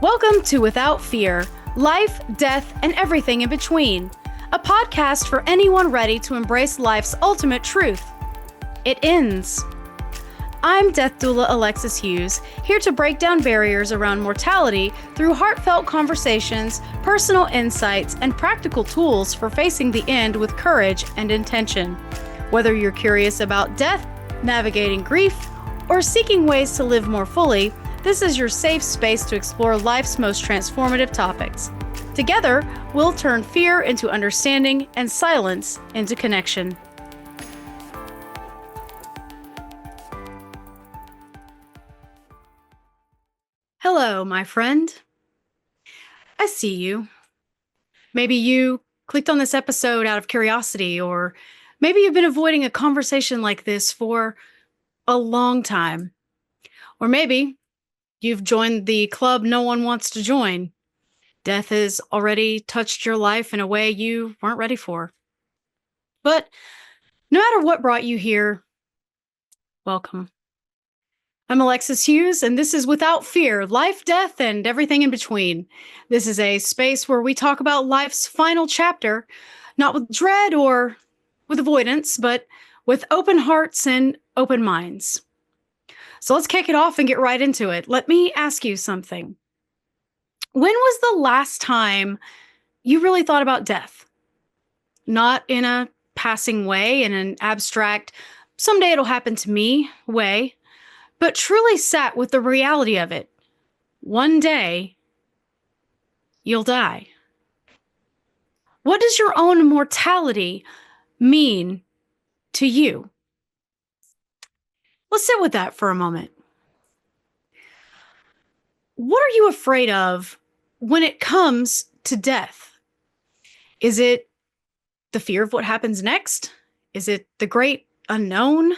Welcome to Without Fear, Life, Death, and Everything in Between, a podcast for anyone ready to embrace life's ultimate truth. It ends. I'm Death Doula Alexis Hughes, here to break down barriers around mortality through heartfelt conversations, personal insights, and practical tools for facing the end with courage and intention. Whether you're curious about death, navigating grief, or seeking ways to live more fully, this is your safe space to explore life's most transformative topics. Together, we'll turn fear into understanding and silence into connection. Hello, my friend. I see you. Maybe you clicked on this episode out of curiosity, or maybe you've been avoiding a conversation like this for a long time. Or maybe you've joined the club no one wants to join. Death has already touched your life in a way you weren't ready for. But no matter what brought you here, welcome. I'm Alexis Hughes, and this is Without Fear, Life, Death, and Everything in Between. This is a space where we talk about life's final chapter, not with dread or with avoidance, but with open hearts and open minds. So let's kick it off and get right into it. Let me ask you something. When was the last time you really thought about death? Not in a passing way, in an abstract, someday it'll happen to me way, but truly sat with the reality of it. One day, you'll die. What does your own mortality mean to you? Let's sit with that for a moment. What are you afraid of when it comes to death? Is it the fear of what happens next? Is it the great unknown?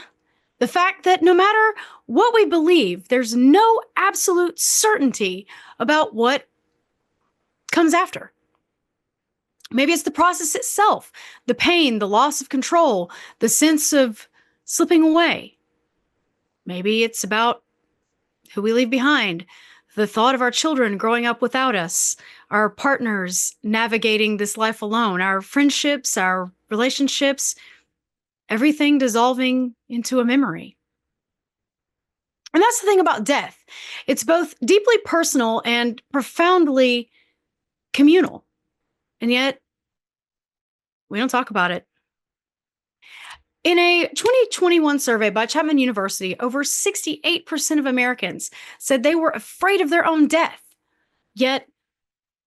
The fact that no matter what we believe, there's no absolute certainty about what comes after. Maybe it's the process itself, the pain, the loss of control, the sense of slipping away. Maybe it's about who we leave behind, the thought of our children growing up without us, our partners navigating this life alone, our friendships, our relationships, everything dissolving into a memory. And that's the thing about death. It's both deeply personal and profoundly communal. And yet, we don't talk about it. In a 2021 survey by Chapman University, over 68% of Americans said they were afraid of their own death. Yet,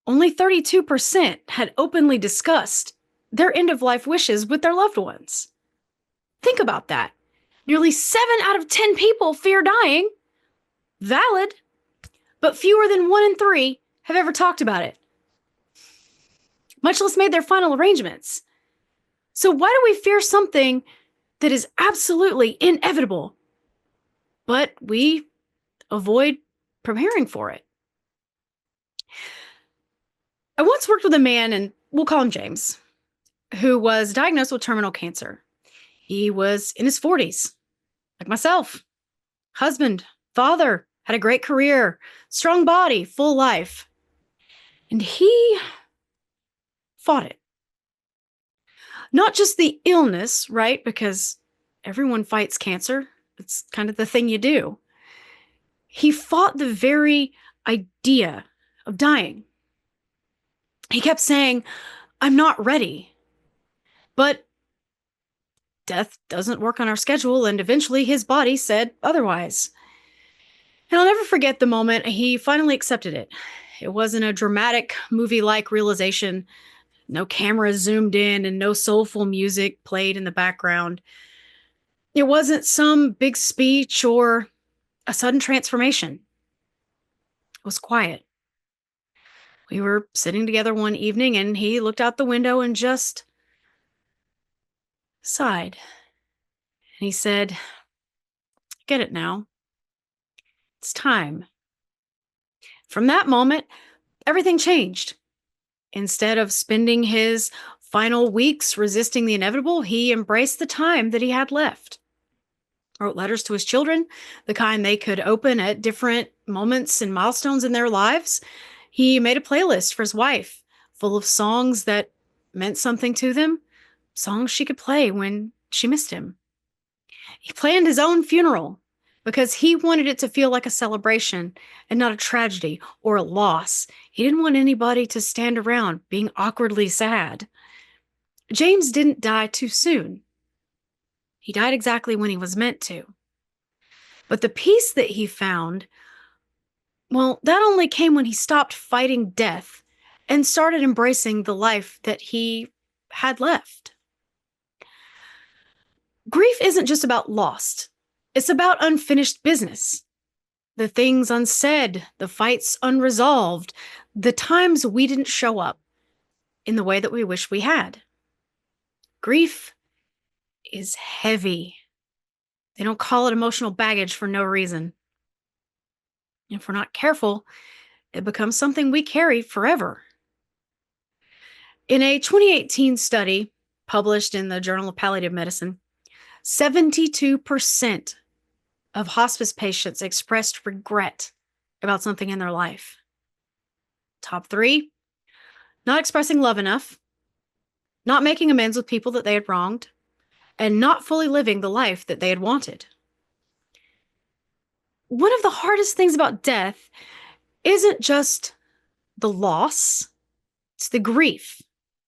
only 32% had openly discussed their end-of-life wishes with their loved ones. Think about that. Nearly 7 out of 10 people fear dying. Valid. But fewer than 1 in 3 have ever talked about it, much less made their final arrangements. So why do we fear something that is absolutely inevitable, but we avoid preparing for it? I once worked with a man, and we'll call him James, who was diagnosed with terminal cancer. He was in his 40s, like myself. Husband, father, had a great career, strong body, full life. And he fought it. Not just the illness, right? Because everyone fights cancer. It's kind of the thing you do. He fought the very idea of dying. He kept saying, I'm not ready. But death doesn't work on our schedule, and eventually his body said otherwise. And I'll never forget the moment he finally accepted it. It wasn't a dramatic movie-like realization. No cameras zoomed in and no soulful music played in the background. It wasn't some big speech or a sudden transformation. It was quiet. We were sitting together one evening and he looked out the window and just sighed. And he said, I get it now. It's time. From that moment, everything changed. Instead of spending his final weeks resisting the inevitable, he embraced the time that he had left. Wrote letters to his children, the kind they could open at different moments and milestones in their lives, He made a playlist for his wife full of songs that meant something to them, songs she could play when she missed him. He planned his own funeral because he wanted it to feel like a celebration and not a tragedy or a loss. He didn't want anybody to stand around being awkwardly sad. James didn't die too soon. He died exactly when he was meant to. But the peace that he found, well, that only came when he stopped fighting death and started embracing the life that he had left. Grief isn't just about lost, it's about unfinished business. The things unsaid, the fights unresolved, the times we didn't show up in the way that we wish we had. Grief is heavy. They don't call it emotional baggage for no reason. If we're not careful, it becomes something we carry forever. In a 2018 study published in the Journal of Palliative Medicine, 72% of hospice patients expressed regret about something in their life. Top three: not expressing love enough, not making amends with people that they had wronged, and not fully living the life that they had wanted. One of the hardest things about death isn't just the loss, it's the grief.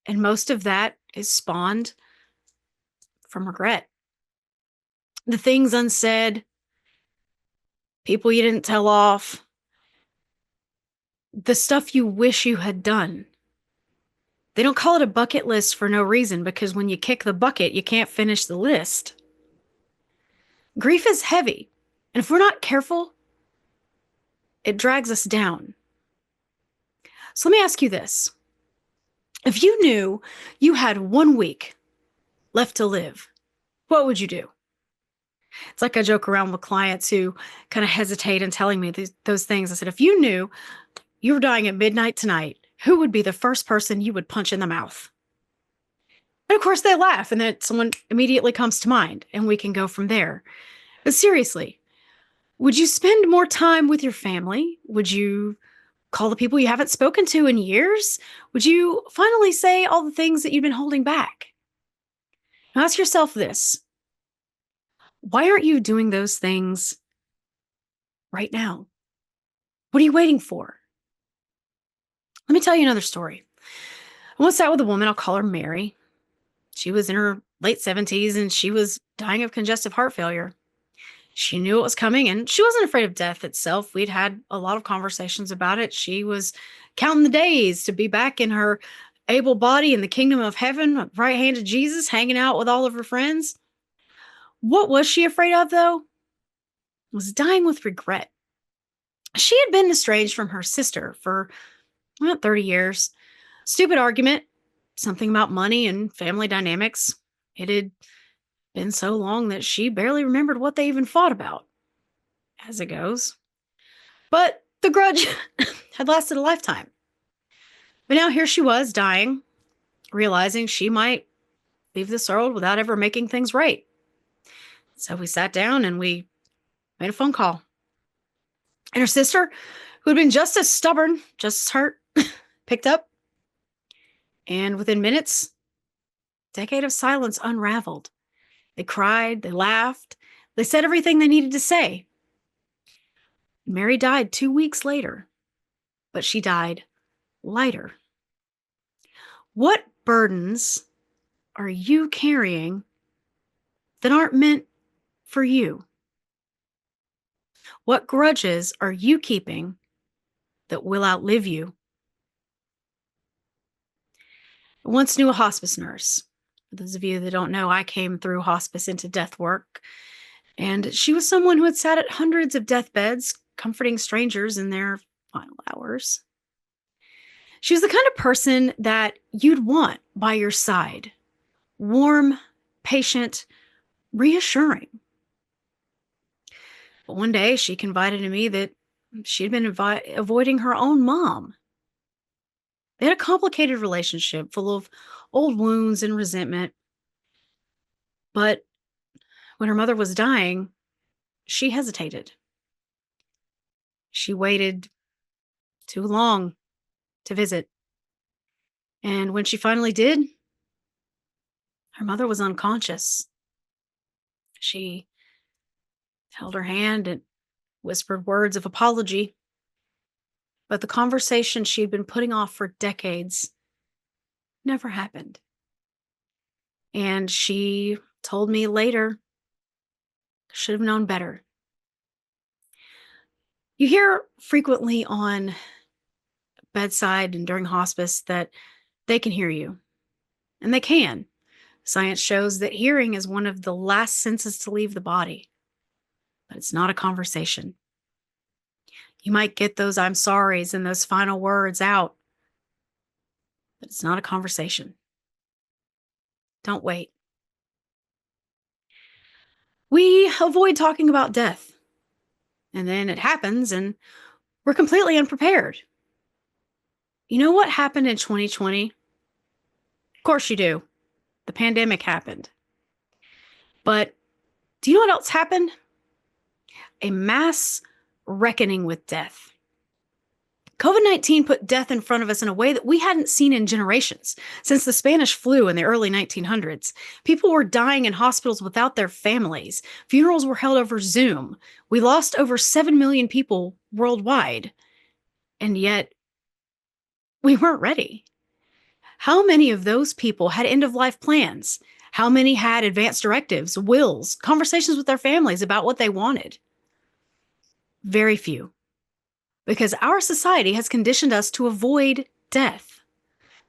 And most of that is spawned from regret. The things unsaid, people you didn't tell off, the stuff you wish you had done. They don't call it a bucket list for no reason, because when you kick the bucket, you can't finish the list. Grief is heavy, and if we're not careful, it drags us down. So let me ask you this. If you knew you had 1 week left to live, what would you do? It's like I joke around with clients who kind of hesitate in telling me those things. I said, if you knew you were dying at midnight tonight, who would be the first person you would punch in the mouth? And of course they laugh, and then someone immediately comes to mind, and we can go from there. But seriously, would you spend more time with your family? Would you call the people you haven't spoken to in years? Would you finally say all the things that you've been holding back? Now ask yourself this. Why aren't you doing those things right now? What are you waiting for? Let me tell you another story. I once sat with a woman, I'll call her Mary. She was in her late 70s and she was dying of congestive heart failure. She knew it was coming and she wasn't afraid of death itself. We'd had a lot of conversations about it. She was counting the days to be back in her able body in the kingdom of heaven, right hand of Jesus, hanging out with all of her friends. What was she afraid of, though? Was dying with regret. She had been estranged from her sister for about 30 years. Stupid argument, something about money and family dynamics. It had been so long that she barely remembered what they even fought about, as it goes. But the grudge had lasted a lifetime. But now here she was, dying, realizing she might leave this world without ever making things right. So we sat down and we made a phone call. And her sister, who had been just as stubborn, just as hurt, picked up. And within minutes, a decade of silence unraveled. They cried, they laughed, they said everything they needed to say. Mary died 2 weeks later, but she died lighter. What burdens are you carrying that aren't meant for you? What grudges are you keeping that will outlive you? I once knew a hospice nurse. For those of you that don't know, I came through hospice into death work. And she was someone who had sat at hundreds of deathbeds, comforting strangers in their final hours. She was the kind of person that you'd want by your side. Warm, patient, reassuring. But one day she confided to me that she'd been avoiding her own mom. They had a complicated relationship full of old wounds and resentment. But when her mother was dying, she hesitated. She waited too long to visit. And when she finally did, her mother was unconscious. She held her hand and whispered words of apology, but the conversation she had been putting off for decades never happened. And she told me later, should have known better. You hear frequently on bedside and during hospice that they can hear you, and they can. Science shows that hearing is one of the last senses to leave the body, but it's not a conversation. You might get those I'm sorries and those final words out, but it's not a conversation. Don't wait. We avoid talking about death, and then it happens, and we're completely unprepared. You know what happened in 2020? Of course you do. The pandemic happened. But do you know what else happened? A mass reckoning with death. COVID-19 put death in front of us in a way that we hadn't seen in generations. Since the Spanish flu in the early 1900s, people were dying in hospitals without their families. Funerals were held over Zoom. We lost over 7 million people worldwide. And yet, we weren't ready. How many of those people had end-of-life plans? How many had advance directives, wills, conversations with their families about what they wanted? Very few. Because our society has conditioned us to avoid death,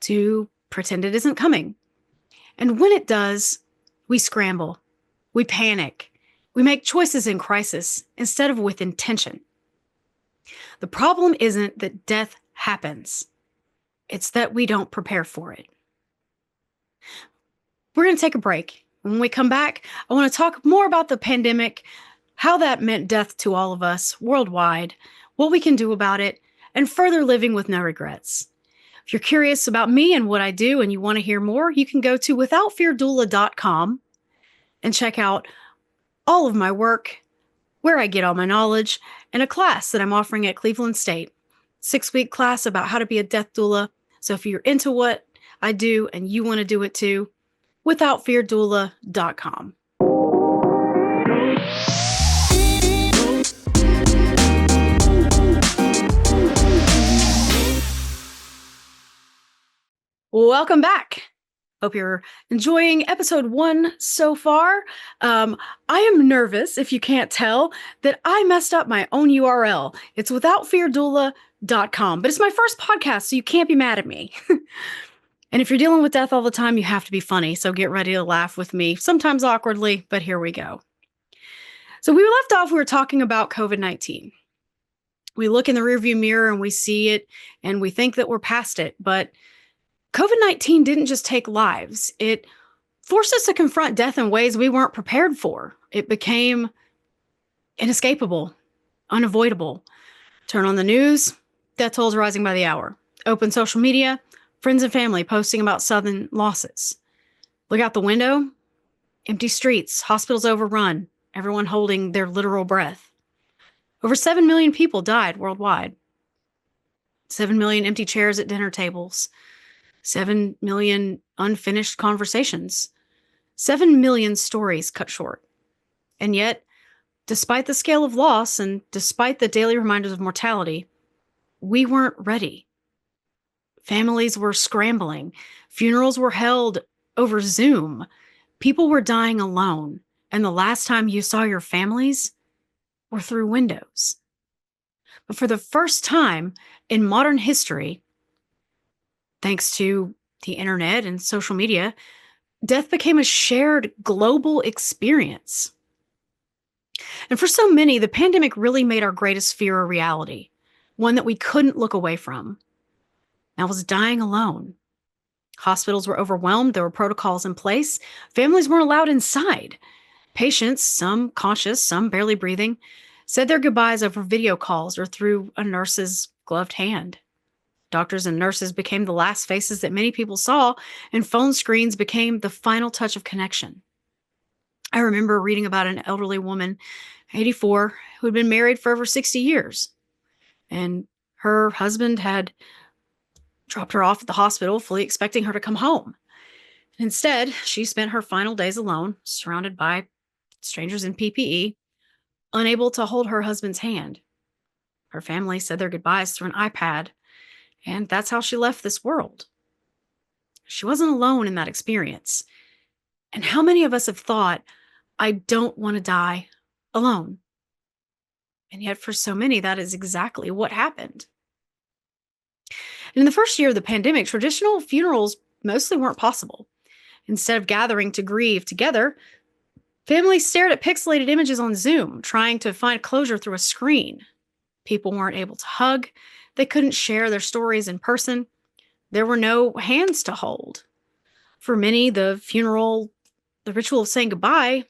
to pretend it isn't coming. And when it does, we scramble, we panic, we make choices in crisis instead of with intention. The problem isn't that death happens, it's that we don't prepare for it. We're going to take a break. When we come back, I want to talk more about the pandemic, how that meant death to all of us worldwide, what we can do about it, and further living with no regrets. If you're curious about me and what I do and you want to hear more, you can go to withoutfeardoula.com and check out all of my work, where I get all my knowledge, and a class that I'm offering at Cleveland State. 6-week class about how to be a death doula. So if you're into what I do and you want to do it too, withoutfeardoula.com. Welcome back. Hope you're enjoying episode 1 so far. I am nervous, if you can't tell, that I messed up my own URL. It's withoutfeardoula.com, but it's my first podcast, so you can't be mad at me. And if you're dealing with death all the time, you have to be funny, so get ready to laugh with me, sometimes awkwardly, but here we go. So we left off, we were talking about COVID-19. We look in the rearview mirror and we see it, and we think that we're past it, but COVID-19 didn't just take lives. It forced us to confront death in ways we weren't prepared for. It became inescapable, unavoidable. Turn on the news, death tolls rising by the hour. Open social media, friends and family posting about sudden losses. Look out the window, empty streets, hospitals overrun, everyone holding their literal breath. Over 7 million people died worldwide. 7 million empty chairs at dinner tables. 7 million unfinished conversations. 7 million stories cut short. And yet, despite the scale of loss and despite the daily reminders of mortality, we weren't ready. Families were scrambling. Funerals were held over Zoom. People were dying alone. And the last time you saw your families were through windows. But for the first time in modern history, thanks to the internet and social media, death became a shared global experience. And for so many, the pandemic really made our greatest fear a reality, one that we couldn't look away from. That was dying alone. Hospitals were overwhelmed. There were protocols in place. Families weren't allowed inside. Patients, some conscious, some barely breathing, said their goodbyes over video calls or through a nurse's gloved hand. Doctors and nurses became the last faces that many people saw, and phone screens became the final touch of connection. I remember reading about an elderly woman, 84, who had been married for over 60 years. And her husband had dropped her off at the hospital, fully expecting her to come home. Instead, she spent her final days alone, surrounded by strangers in PPE, unable to hold her husband's hand. Her family said their goodbyes through an iPad, and that's how she left this world. She wasn't alone in that experience. And how many of us have thought, I don't want to die alone? And yet, for so many, that is exactly what happened. And in the first year of the pandemic, traditional funerals mostly weren't possible. Instead of gathering to grieve together, families stared at pixelated images on Zoom, trying to find closure through a screen. People weren't able to hug. They couldn't share their stories in person. There were no hands to hold. For many, the ritual of saying goodbye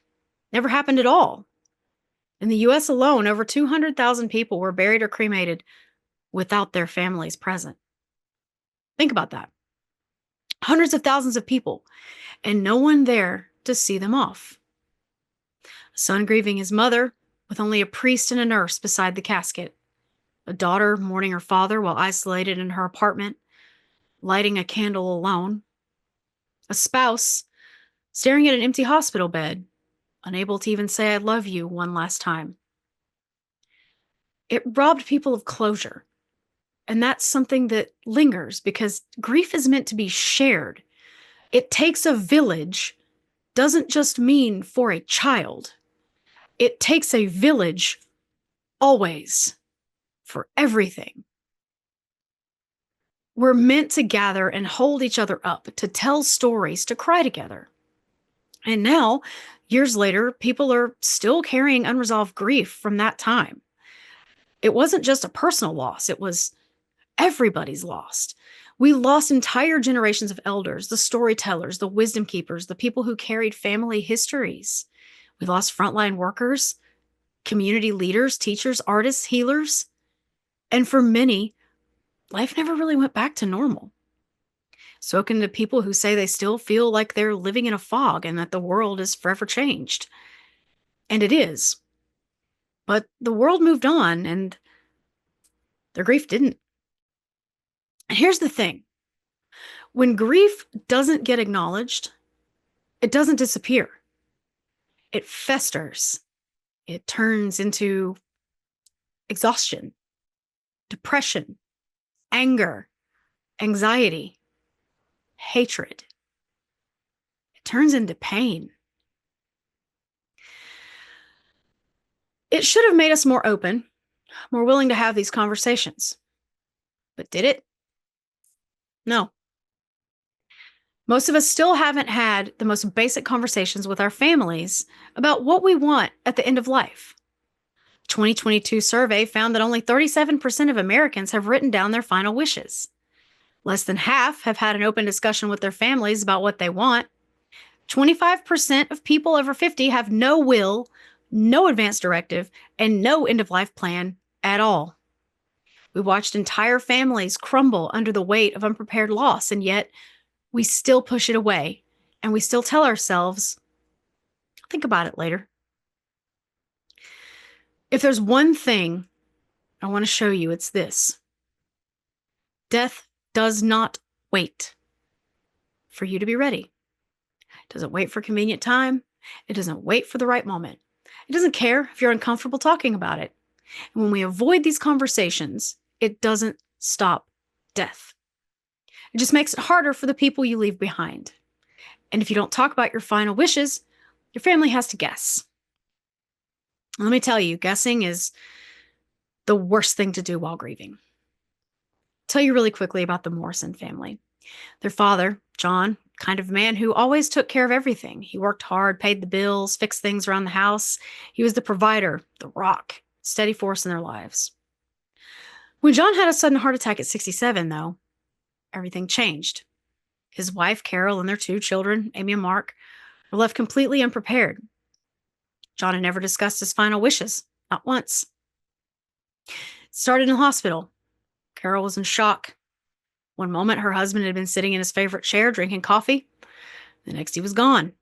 never happened at all. In the US alone, over 200,000 people were buried or cremated without their families present. Think about that. Hundreds of thousands of people, and no one there to see them off. A son grieving his mother, with only a priest and a nurse beside the casket. A daughter mourning her father while isolated in her apartment, lighting a candle alone. A spouse staring at an empty hospital bed, unable to even say I love you one last time. It robbed people of closure. And that's something that lingers because grief is meant to be shared. It takes a village doesn't just mean for a child. It takes a village always for everything. We're meant to gather and hold each other up, to tell stories, to cry together. And now, years later, people are still carrying unresolved grief from that time. It wasn't just a personal loss, it was everybody's lost. We lost entire generations of elders, the storytellers, the wisdom keepers, the people who carried family histories. We lost frontline workers, community leaders, teachers, artists, healers. And for many, life never really went back to normal. Spoken to people who say they still feel like they're living in a fog and that the world is forever changed. And it is. But the world moved on and their grief didn't. And here's the thing. When grief doesn't get acknowledged, it doesn't disappear. It festers. It turns into exhaustion, depression, anger, anxiety, hatred. It turns into pain. It should have made us more open, more willing to have these conversations. But did it? No. Most of us still haven't had the most basic conversations with our families about what we want at the end of life. A 2022 survey found that only 37% of Americans have written down their final wishes. Less than half have had an open discussion with their families about what they want. 25% of people over 50 have no will, no advance directive, and no end-of-life plan at all. We watched entire families crumble under the weight of unprepared loss, and yet we still push it away, and we still tell ourselves, think about it later. If there's one thing I want to show you, it's this. Death does not wait for you to be ready. It doesn't wait for convenient time. It doesn't wait for the right moment. It doesn't care if you're uncomfortable talking about it. And when we avoid these conversations, it doesn't stop death. It just makes it harder for the people you leave behind. And if you don't talk about your final wishes, your family has to guess. Let me tell you, guessing is the worst thing to do while grieving. I'll tell you really quickly about the Morrison family. Their father, John, kind of man who always took care of everything. He worked hard, paid the bills, fixed things around the house. He was the provider, the rock, steady force in their lives. When John had a sudden heart attack at 67, though, everything changed. His wife, Carol, and their two children, Amy and Mark, were left completely unprepared. John had never discussed his final wishes, not once. It started in the hospital. Carol was in shock. One moment, her husband had been sitting in his favorite chair drinking coffee. The next, he was gone.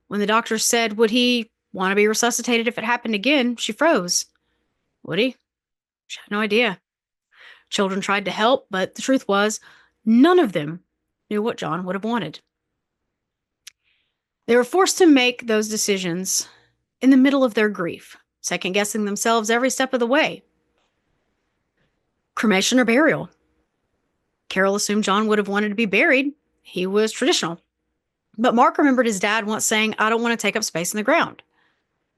When the doctor said, would he want to be resuscitated if it happened again, she froze. Would he? She had no idea. Children tried to help, but the truth was, None of them knew what John would have wanted. They were forced to make those decisions in the middle of their grief, second-guessing themselves every step of the way. Cremation or burial? Carol assumed John would have wanted to be buried. He was traditional. But Mark remembered his dad once saying, "I don't want to take up space in the ground."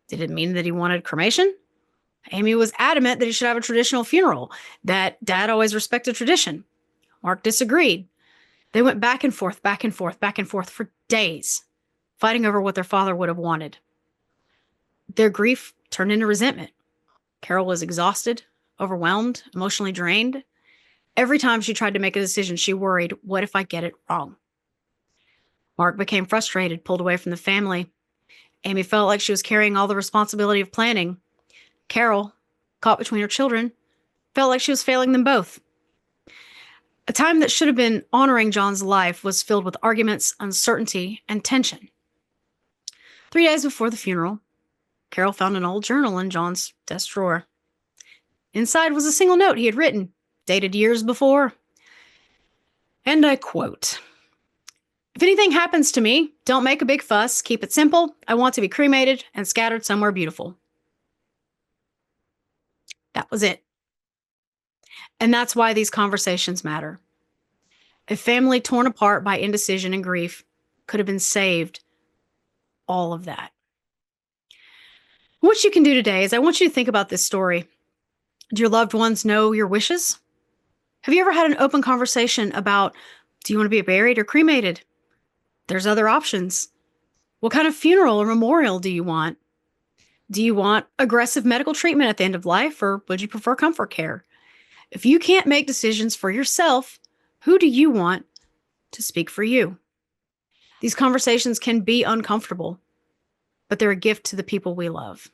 Did it mean that he wanted cremation? Amy was adamant that he should have a traditional funeral, that dad always respected tradition. Mark disagreed. They went back and forth, back and forth, back and forth for days, fighting over what their father would have wanted. Their grief turned into resentment. Carol was exhausted, overwhelmed, emotionally drained. Every time she tried to make a decision, she worried, what if I get it wrong? Mark became frustrated, pulled away from the family. Amy felt like she was carrying all the responsibility of planning. Carol, caught between her children, felt like she was failing them both. A time that should have been honoring John's life was filled with arguments, uncertainty, and tension. 3 days before the funeral, Carol found an old journal in John's desk drawer. Inside was a single note he had written, dated years before. And I quote, "If anything happens to me, don't make a big fuss. Keep it simple. I want to be cremated and scattered somewhere beautiful." That was it. And that's why these conversations matter. A family torn apart by indecision and grief could have been saved all of that. What you can do today is I want you to think about this story. Do your loved ones know your wishes? Have you ever had an open conversation about, do you want to be buried or cremated? There's other options. What kind of funeral or memorial do you want? Do you want aggressive medical treatment at the end of life, or would you prefer comfort care? If you can't make decisions for yourself, who do you want to speak for you? These conversations can be uncomfortable, but they're a gift to the people we love.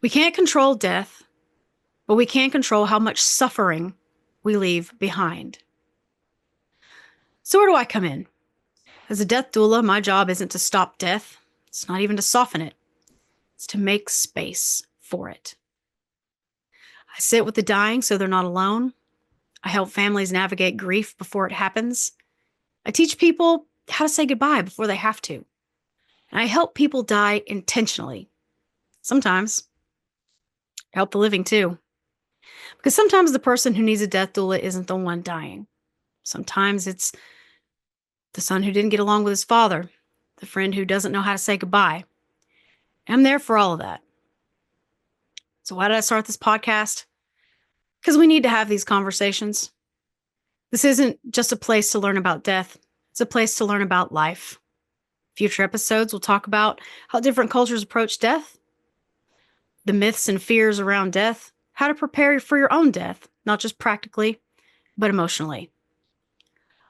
We can't control death, but we can control how much suffering we leave behind. So where do I come in? As a death doula, my job isn't to stop death. It's not even to soften it. It's to make space for it. I sit with the dying so they're not alone. I help families navigate grief before it happens. I teach people how to say goodbye before they have to. And I help people die intentionally. Sometimes I help the living too. Because sometimes the person who needs a death doula isn't the one dying. Sometimes it's the son who didn't get along with his father, the friend who doesn't know how to say goodbye. I'm there for all of that. So why did I start this podcast? Because we need to have these conversations. This isn't just a place to learn about death. It's a place to learn about life. Future episodes will talk about how different cultures approach death, the myths and fears around death, how to prepare for your own death, not just practically, but emotionally.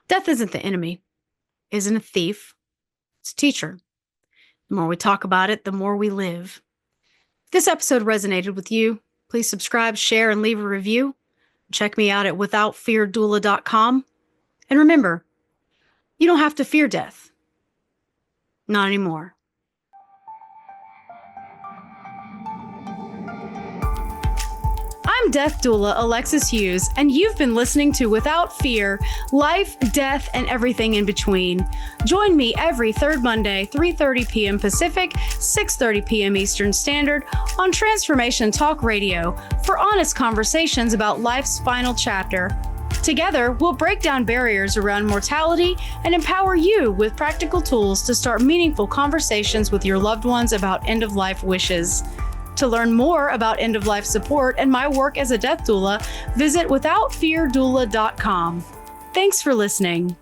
Death isn't the enemy, isn't a thief. It's a teacher. The more we talk about it, the more we live. If this episode resonated with you, please subscribe, share, and leave a review. Check me out at withoutfeardoula.com. And remember, you don't have to fear death. Not anymore. I'm death doula Alexis Hughes, and you've been listening to Without Fear, Life, Death, and Everything in Between. Join me every third Monday, 3:30 p.m. Pacific, 6:30 p.m. Eastern Standard on Transformation Talk Radio for honest conversations about life's final chapter. Together, we'll break down barriers around mortality and empower you with practical tools to start meaningful conversations with your loved ones about end-of-life wishes. To learn more about end-of-life support and my work as a death doula, visit withoutfeardoula.com. Thanks for listening.